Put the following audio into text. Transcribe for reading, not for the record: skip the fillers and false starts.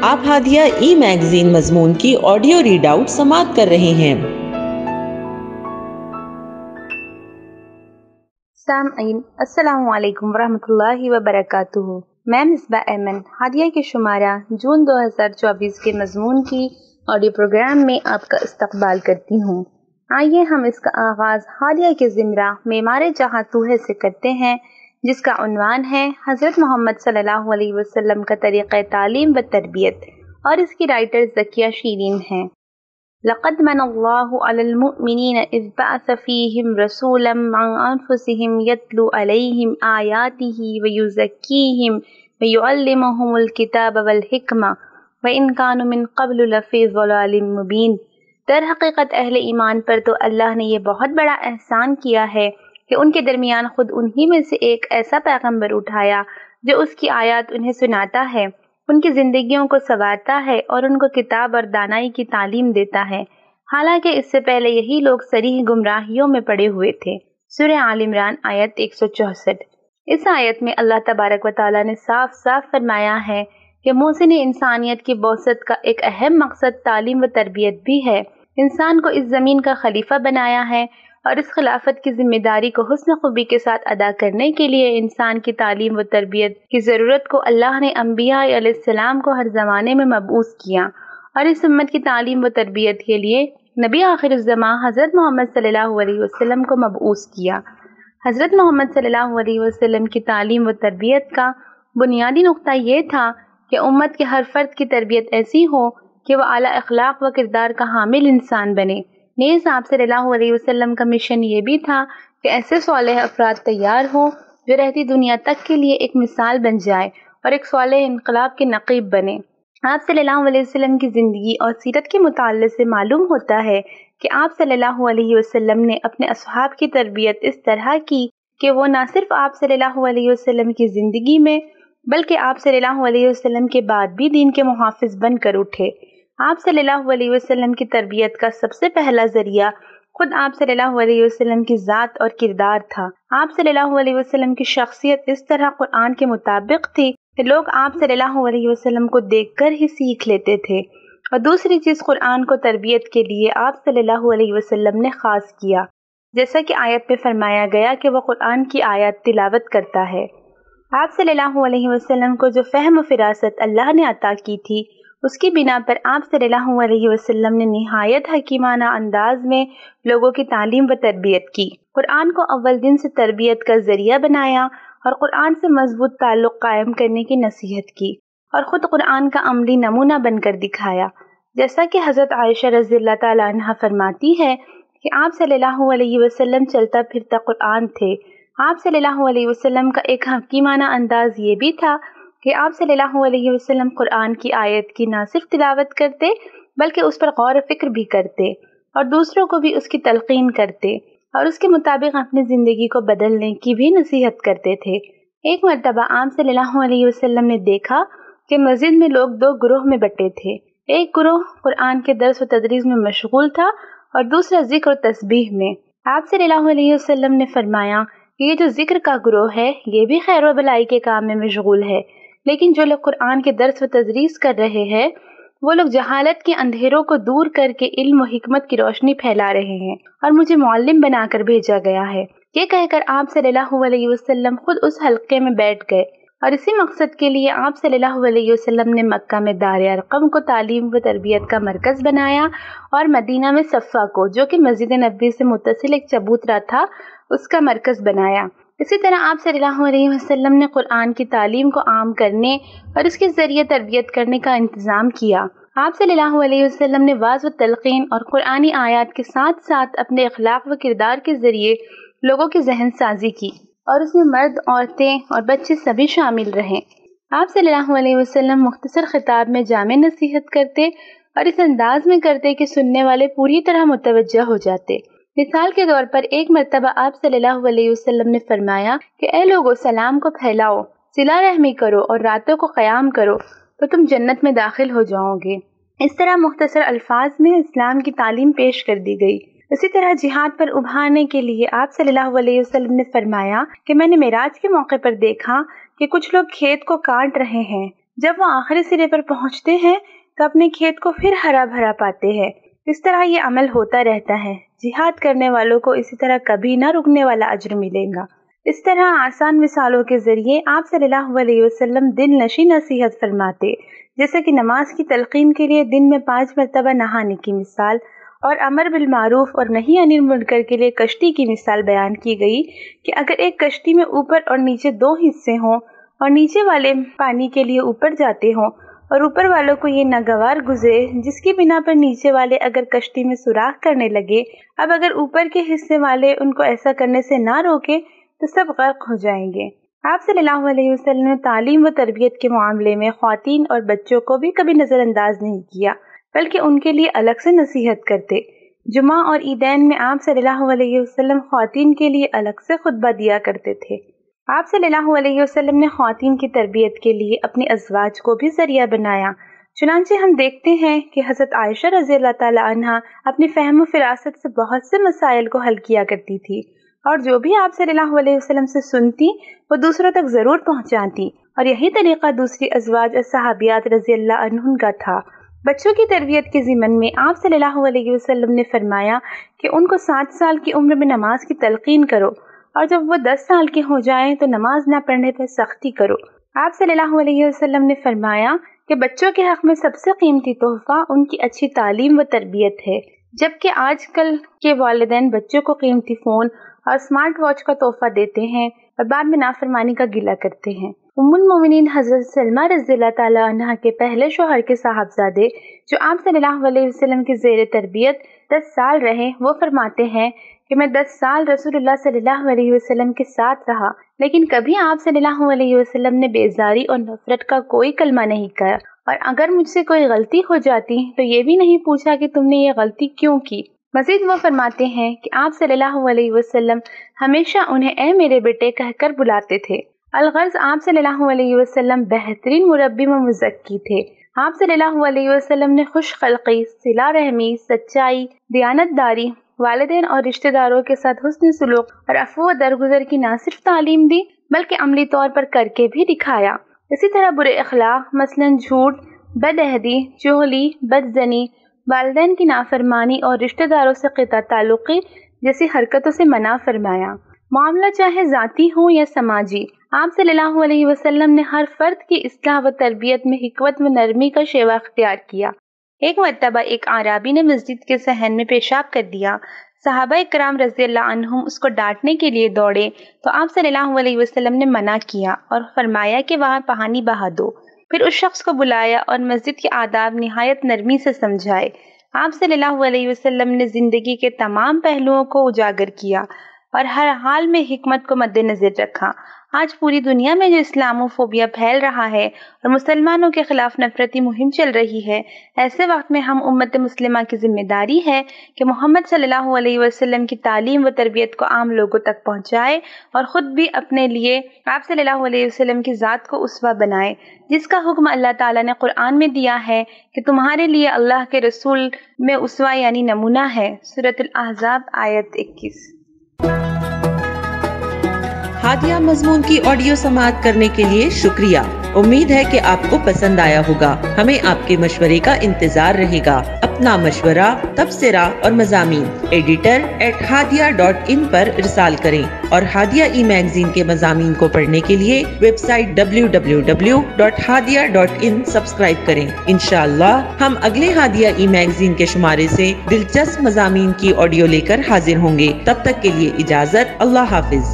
آپ ہادیہ ای میگزین مضمون کی آڈیو ریڈ آؤٹ سماعت کر رہے ہیں۔ سامعین السلام علیکم ورحمۃ اللہ وبرکاتہ۔ میں مصباح ایمن ہادیہ کے شمارہ جون 2024 کے مضمون کی آڈیو پروگرام میں آپ کا استقبال کرتی ہوں۔ آئیے ہم اس کا آغاز ہادیہ کے زمرہ معمار جہاں تو ہے سے کرتے ہیں، جس کا عنوان ہے حضرت محمد صلی اللہ علیہ وسلم کا طریقہ تعلیم و تربیت، اور اس کی رائٹر ذکیہ شیرین ہیں۔ لقد من اللہ علی المؤمنین اذ بعث فیہم رسولا من انفسہم یتلو علیہم آیاتہ ویزکیہم ویعلمہم الکتاب والحکمہ وإن كانوا من قبل لفی ضلال مبین۔ در حقیقت اہل ایمان پر تو اللہ نے یہ بہت بڑا احسان کیا ہے کہ ان کے درمیان خود انہی میں سے ایک ایسا پیغمبر اٹھایا جو اس کی آیات انہیں سناتا ہے، ان کی زندگیوں کو سنوارتا ہے اور ان کو کتاب اور دانائی کی تعلیم دیتا ہے، حالانکہ اس سے پہلے یہی لوگ صریح گمراہیوں میں پڑے ہوئے تھے۔ سورہ آل عمران آیت 164۔ اس آیت میں اللہ تبارک و تعالیٰ نے صاف صاف فرمایا ہے کہ محسن انسانیت کی بعثت کا ایک اہم مقصد تعلیم و تربیت بھی ہے۔ انسان کو اس زمین کا خلیفہ بنایا ہے، اور اس خلافت کی ذمہ داری کو حسن خوبی کے ساتھ ادا کرنے کے لیے انسان کی تعلیم و تربیت کی ضرورت کو اللہ نے انبیاء علیہ السلام کو ہر زمانے میں مبعوث کیا، اور اس امت کی تعلیم و تربیت کے لیے نبی آخر الزماں حضرت محمد صلی اللہ علیہ وسلم کو مبعوث کیا۔ حضرت محمد صلی اللہ علیہ وسلم کی تعلیم و تربیت کا بنیادی نقطہ یہ تھا کہ امت کے ہر فرد کی تربیت ایسی ہو کہ وہ اعلیٰ اخلاق و کردار کا حامل انسان بنے۔ نیز آپ صلی اللہ علیہ وسلم کا مشن یہ بھی تھا کہ ایسے صالح افراد تیار ہوں جو رہتی دنیا تک کے لیے ایک مثال بن جائے اور ایک صالح انقلاب کے نقیب بنے۔ آپ صلی اللہ علیہ وسلم کی زندگی اور سیرت کے مطالعے سے معلوم ہوتا ہے کہ آپ صلی اللہ علیہ وسلم نے اپنے اصحاب کی تربیت اس طرح کی کہ وہ نہ صرف آپ صلی اللہ علیہ وسلم کی زندگی میں بلکہ آپ صلی اللہ علیہ وسلم کے بعد بھی دین کے محافظ بن کر اٹھے۔ آپ صلی اللہ علیہ وسلم کی تربیت کا سب سے پہلا ذریعہ خود آپ صلی اللہ علیہ وسلم کی ذات اور کردار تھا۔ آپ صلی اللہ علیہ وسلم کی شخصیت اس طرح قرآن کے مطابق تھی کہ لوگ آپ صلی اللہ علیہ وسلم کو دیکھ کر ہی سیکھ لیتے تھے، اور دوسری چیز قرآن کو تربیت کے لیے آپ صلی اللہ علیہ وسلم نے خاص کیا، جیسا کہ آیت میں فرمایا گیا کہ وہ قرآن کی آیات تلاوت کرتا ہے۔ آپ صلی اللہ علیہ وسلم کو جو فہم و فراست اللہ نے عطا کی تھی، اس کی بنا پر آپ صلی اللہ علیہ وسلم نے نہایت حکیمانہ انداز میں لوگوں کی تعلیم و تربیت کی، قرآن کو اول دن سے تربیت کا ذریعہ بنایا اور قرآن سے مضبوط تعلق قائم کرنے کی نصیحت کی، اور خود قرآن کا عملی نمونہ بن کر دکھایا، جیسا کہ حضرت عائشہ رضی اللہ تعالیٰ عنہ فرماتی ہے کہ آپ صلی اللہ علیہ وسلم چلتا پھرتا قرآن تھے۔ آپ صلی اللہ علیہ وسلم کا ایک حکیمانہ انداز یہ بھی تھا کہ آپ صلی اللہ علیہ وسلم قرآن کی آیت کی نہ صرف تلاوت کرتے بلکہ اس پر غور و فکر بھی کرتے، اور دوسروں کو بھی اس کی تلقین کرتے، اور اس کے مطابق اپنی زندگی کو بدلنے کی بھی نصیحت کرتے تھے۔ ایک مرتبہ آپ صلی اللہ علیہ وسلم نے دیکھا کہ مسجد میں لوگ دو گروہ میں بٹے تھے، ایک گروہ قرآن کے درس و تدریس میں مشغول تھا اور دوسرا ذکر و تسبیح میں۔ آپ صلی اللہ علیہ وسلم نے فرمایا کہ یہ جو ذکر کا گروہ ہے یہ بھی خیر و بلائی کے کام میں مشغول ہے، لیکن جو لوگ قرآن کے درس و تدریس کر رہے ہیں وہ لوگ جہالت کے اندھیروں کو دور کر کے علم و حکمت کی روشنی پھیلا رہے ہیں، اور مجھے معلم بنا کر بھیجا گیا ہے۔ یہ کہہ کر آپ صلی اللہ علیہ وسلم خود اس حلقے میں بیٹھ گئے، اور اسی مقصد کے لیے آپ صلی اللہ علیہ وسلم نے مکہ میں دار ارقم کو تعلیم و تربیت کا مرکز بنایا، اور مدینہ میں صفا کو، جو کہ مسجد نبوی سے متصل ایک چبوترا تھا، اس کا مرکز بنایا۔ اسی طرح آپ صلی اللہ علیہ وسلم نے قرآن کی تعلیم کو عام کرنے اور اس کے ذریعے تربیت کرنے کا انتظام کیا۔ آپ صلی اللہ علیہ وسلم نے واعظ و تلقین اور قرآنی آیات کے ساتھ ساتھ اپنے اخلاق و کردار کے ذریعے لوگوں کی ذہن سازی کی، اور اس میں مرد، عورتیں اور بچے سبھی شامل رہیں۔ آپ صلی اللہ علیہ وسلم مختصر خطاب میں جامع نصیحت کرتے اور اس انداز میں کرتے کہ سننے والے پوری طرح متوجہ ہو جاتے۔ مثال کے طور پر ایک مرتبہ آپ صلی اللہ علیہ وسلم نے فرمایا کہ اے لوگو، سلام کو پھیلاؤ، صلہ رحمی کرو اور راتوں کو قیام کرو تو تم جنت میں داخل ہو جاؤ گے۔ اس طرح مختصر الفاظ میں اسلام کی تعلیم پیش کر دی گئی۔ اسی طرح جہاد پر ابھارنے کے لیے آپ صلی اللہ علیہ وسلم نے فرمایا کہ میں نے معراج کے موقع پر دیکھا کہ کچھ لوگ کھیت کو کاٹ رہے ہیں، جب وہ آخری سرے پر پہنچتے ہیں تو اپنے کھیت کو پھر ہرا بھرا پاتے ہیں۔ اس طرح یہ عمل ہوتا رہتا ہے۔ جہاد کرنے والوں کو اسی طرح کبھی نہ رکنے والا اجر ملے گا۔ اس طرح آسان مثالوں کے ذریعے آپ صلی اللہ علیہ وسلم دل نشی نصیحت فرماتے، جیسے کہ نماز کی تلقین کے لیے دن میں 5 مرتبہ نہانے کی مثال، اور امر بالمعروف اور نہی عن المنکر کے لیے کشتی کی مثال بیان کی گئی کہ اگر ایک کشتی میں اوپر اور نیچے 2 حصے ہوں اور نیچے والے پانی کے لیے اوپر جاتے ہوں اور اوپر والوں کو یہ ناگوار گزرے جس کی بنا پر نیچے والے اگر کشتی میں سوراخ کرنے لگے، اب اگر اوپر کے حصے والے ان کو ایسا کرنے سے نہ روکے تو سب غرق ہو جائیں گے۔ آپ صلی اللہ علیہ وسلم نے تعلیم و تربیت کے معاملے میں خواتین اور بچوں کو بھی کبھی نظر انداز نہیں کیا، بلکہ ان کے لیے الگ سے نصیحت کرتے۔ جمعہ اور عیدین میں آپ صلی اللہ علیہ وسلم خواتین کے لیے الگ سے خطبہ دیا کرتے تھے۔ آپ صلی اللہ علیہ وسلم نے خواتین کی تربیت کے لیے اپنے ازواج کو بھی ذریعہ بنایا۔ چنانچہ ہم دیکھتے ہیں کہ حضرت عائشہ رضی اللہ تعالی عنہا اپنی فہم و فراست سے بہت سے مسائل کو حل کیا کرتی تھی، اور جو بھی آپ صلی اللہ علیہ وسلم سے سنتی وہ دوسروں تک ضرور پہنچاتی، اور یہی طریقہ دوسری ازواج الصحابیات رضی اللہ عنہن کا تھا۔ بچوں کی تربیت کے ضمن میں آپ صلی اللہ علیہ وسلم نے فرمایا کہ ان کو 7 سال کی عمر میں نماز کی تلقین کرو، اور جب وہ 10 سال کے ہو جائیں تو نماز نہ پڑھنے پر سختی کرو۔ آپ صلی اللہ علیہ وسلم نے فرمایا کہ بچوں کے حق میں سب سے قیمتی تحفہ ان کی اچھی تعلیم و تربیت ہے، جبکہ آج کل کے والدین بچوں کو قیمتی فون اور اسمارٹ واچ کا تحفہ دیتے ہیں اور بعد میں نافرمانی کا گلہ کرتے ہیں۔ ام المومنین حضرت سلمہ رضی اللہ تعالی عنہا کے پہلے شوہر کے صاحبزادے جو آپ صلی اللہ علیہ وسلم کے زیر تربیت 10 سال رہے، وہ فرماتے ہیں کہ میں 10 سال رسول اللہ صلی اللہ علیہ وسلم کے ساتھ رہا، لیکن کبھی آپ صلی اللہ علیہ وسلم نے بیزاری اور نفرت کا کوئی کلمہ نہیں کہا، اور اگر مجھ سے کوئی غلطی ہو جاتی تو یہ بھی نہیں پوچھا کہ تم نے یہ غلطی کیوں کی۔ مزید وہ فرماتے ہیں کہ آپ صلی اللہ علیہ وسلم ہمیشہ انہیں اے میرے بیٹے کہہ کر بلاتے تھے۔ الغرض آپ صلی اللہ علیہ وسلم بہترین مربی و مزکی تھے۔ آپ صلی اللہ علیہ وسلم نے خوش خلقی، صلہ رحمی، سچائی، دیانتداری، والدین اور رشتہ داروں کے ساتھ حسن سلوک اور عفو و درگزر کی نہ صرف تعلیم دی بلکہ عملی طور پر کر کے بھی دکھایا۔ اسی طرح برے اخلاق مثلاً جھوٹ، بدعہدی، چغلی، بدزنی، والدین کی نافرمانی اور رشتہ داروں سے قطع تعلقی جیسی حرکتوں سے منع فرمایا۔ معاملہ چاہے ذاتی ہو یا سماجی، آپ صلی اللہ علیہ وسلم نے ہر فرد کی اصلاح و تربیت میں حکمت و نرمی کا شیوا اختیار کیا۔ ایک مرتبہ ایک اعرابی نے مسجد کے صحن میں پیشاب کر دیا۔ صحابہ کرام رضی اللہ عنہم اس کو ڈانٹنے کے لیے دوڑے تو آپ صلی اللہ علیہ وسلم نے منع کیا اور فرمایا کہ وہاں پانی بہا دو۔ پھر اس شخص کو بلایا اور مسجد کے آداب نہایت نرمی سے سمجھائے۔ آپ صلی اللہ علیہ وسلم نے زندگی کے تمام پہلوؤں کو اجاگر کیا اور ہر حال میں حکمت کو مد نظر رکھا۔ آج پوری دنیا میں جو اسلاموفوبیا پھیل رہا ہے اور مسلمانوں کے خلاف نفرتی مہم چل رہی ہے، ایسے وقت میں ہم امت مسلمہ کی ذمہ داری ہے کہ محمد صلی اللہ علیہ وسلم کی تعلیم و تربیت کو عام لوگوں تک پہنچائے اور خود بھی اپنے لیے آپ صلی اللہ علیہ وسلم کی ذات کو اسوہ بنائے، جس کا حکم اللہ تعالیٰ نے قرآن میں دیا ہے کہ تمہارے لیے اللہ کے رسول میں اسوہ یعنی نمونہ ہے۔ سورۃ الاحزاب آیت 21۔ ہادیہ مضمون کی آڈیو سماعت کرنے کے لیے شکریہ۔ امید ہے کہ آپ کو پسند آیا ہوگا۔ ہمیں آپ کے مشورے کا انتظار رہے گا۔ اپنا مشورہ، تبصرہ اور مضامین editor@hadia.in پر ارسال کریں اور ہادیہ ای میگزین کے مضامین کو پڑھنے کے لیے ویب سائٹ www.hadia.in سبسکرائب کریں۔ انشاءاللہ ہم اگلے ہادیہ ای میگزین کے شمارے سے دلچسپ مضامین کی آڈیو لے کر حاضر ہوں گے۔ تب تک کے لیے اجازت۔ اللہ حافظ۔